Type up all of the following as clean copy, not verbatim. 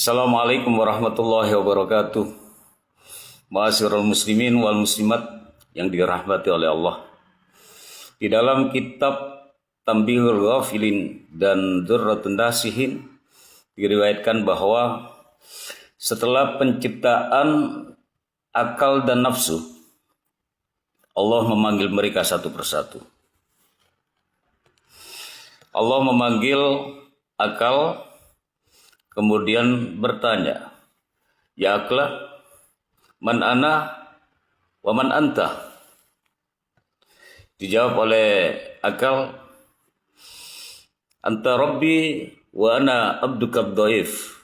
Assalamualaikum warahmatullahi wabarakatuh. Ma'asyiral muslimin wal muslimat yang dirahmati oleh Allah. Di dalam kitab Tanbihul Ghafilin dan Dzurratun Nasihin diriwayatkan bahwa setelah penciptaan akal dan nafsu, Allah memanggil mereka satu persatu. Allah memanggil akal, kemudian bertanya, "Ya akla, man ana wa man anta?" Dijawab oleh akal, "Anta Rabbi wa ana abduka dhaif."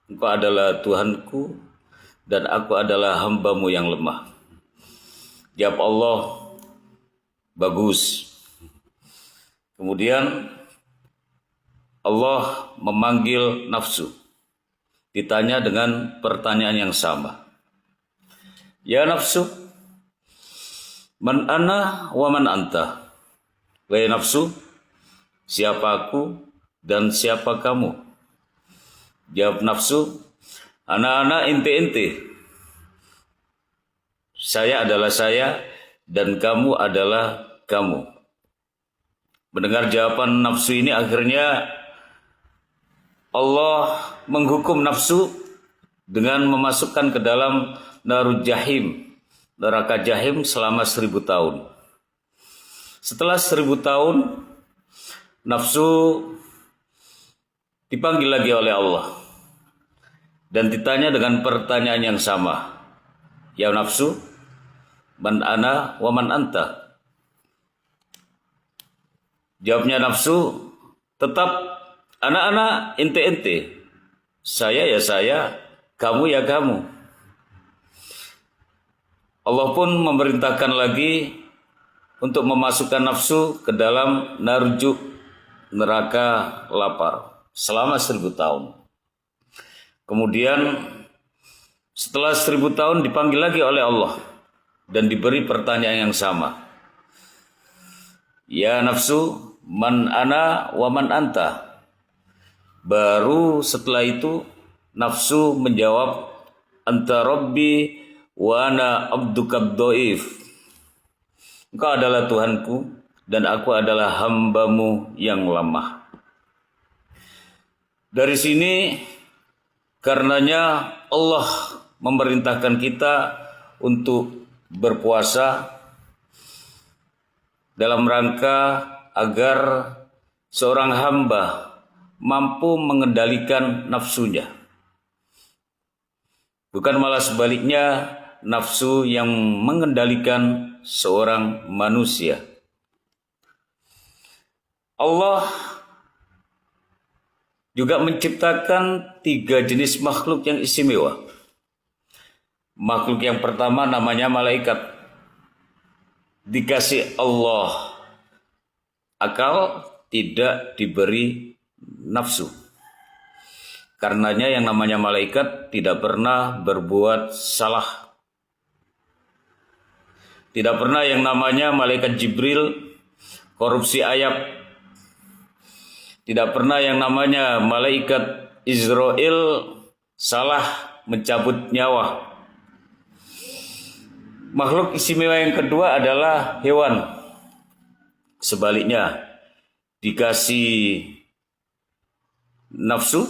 Engkau adalah Tuhanku dan aku adalah hambamu yang lemah. Jawab Allah, "Bagus." Kemudian Allah memanggil nafsu. Ditanya dengan pertanyaan yang sama. "Ya nafsu, man ana wa man anta?" Wahai nafsu, siapa aku dan siapa kamu? Jawab nafsu, "Ana inti. Saya adalah saya dan kamu adalah kamu." Mendengar jawaban nafsu ini, akhirnya Allah menghukum nafsu dengan memasukkan ke dalam narul jahim, neraka jahim selama 1000 tahun. Setelah 1000 tahun, nafsu dipanggil lagi oleh Allah dan ditanya dengan pertanyaan yang sama. "Ya nafsu, man ana wa man anta?" Jawabnya nafsu tetap, "Ana ente. Saya ya saya, kamu ya kamu." Allah pun memerintahkan lagi untuk memasukkan nafsu ke dalam narjuk, neraka lapar selama 1000 tahun. Kemudian setelah 1000 tahun dipanggil lagi oleh Allah dan diberi pertanyaan yang sama. "Ya nafsu, man ana wa man anta?" Baru setelah itu nafsu menjawab, "Anta Rabbi wa ana abduka dhaif." Engkau adalah Tuhanku dan aku adalah hambamu yang lemah. Dari sini karenanya Allah memerintahkan kita untuk berpuasa dalam rangka agar seorang hamba mampu mengendalikan nafsunya. Bukan malah sebaliknya, nafsu yang mengendalikan seorang manusia. Allah juga menciptakan 3 jenis makhluk yang istimewa. Makhluk yang pertama namanya malaikat. Dikasih Allah akal, tidak diberi nafsu. Karenanya yang namanya malaikat tidak pernah berbuat salah. Tidak pernah yang namanya malaikat Jibril korupsi ayat. Tidak pernah yang namanya malaikat Israel salah mencabut nyawa. Makhluk istimewa yang kedua adalah hewan. Sebaliknya, dikasih nafsu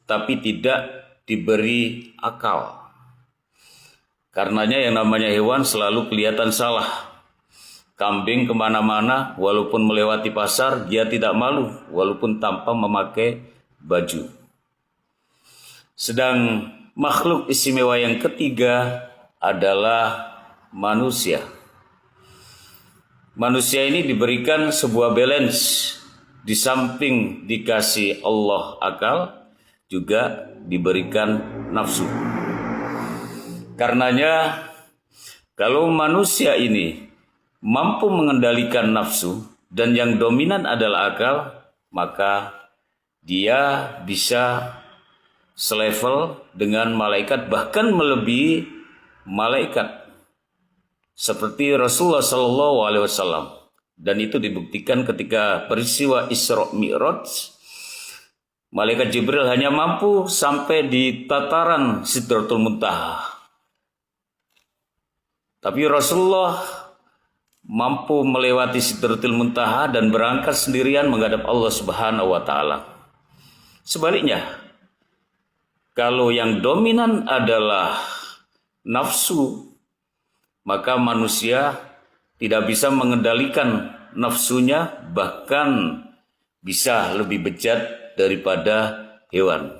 tapi tidak diberi akal. Karenanya yang namanya hewan selalu kelihatan salah. Kambing kemana-mana walaupun melewati pasar dia tidak malu walaupun tanpa memakai baju. Sedang makhluk istimewa yang ketiga adalah manusia. Manusia ini diberikan sebuah balance. Di samping dikasih Allah akal, juga diberikan nafsu. Karenanya kalau manusia ini mampu mengendalikan nafsu dan yang dominan adalah akal, maka dia bisa selevel dengan malaikat, bahkan melebihi malaikat. Seperti Rasulullah SAW. Dan itu dibuktikan ketika peristiwa Isra Mi'raj. Malaikat Jibril hanya mampu sampai di tataran Sidratul Muntaha. Tapi Rasulullah mampu melewati Sidratul Muntaha dan berangkat sendirian menghadap Allah Subhanahu wa taala. Sebaliknya, kalau yang dominan adalah nafsu, maka manusia tidak bisa mengendalikan nafsunya, bahkan bisa lebih bejat daripada hewan.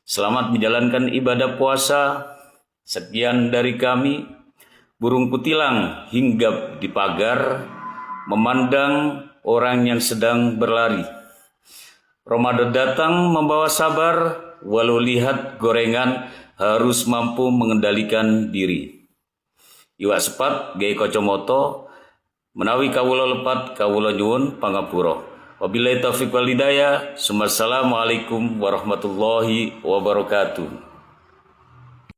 Selamat menjalankan ibadah puasa. Sekian dari kami. Burung kutilang hinggap di pagar, memandang orang yang sedang berlari. Ramadan datang membawa sabar, walau lihat gorengan harus mampu mengendalikan diri. Iwak sepat gai kocomoto, menawi kawula lepat kawula nyuwun pangapura. Wabillahi taufiq wal hidayah. Assalamualaikum warahmatullahi wabarakatuh.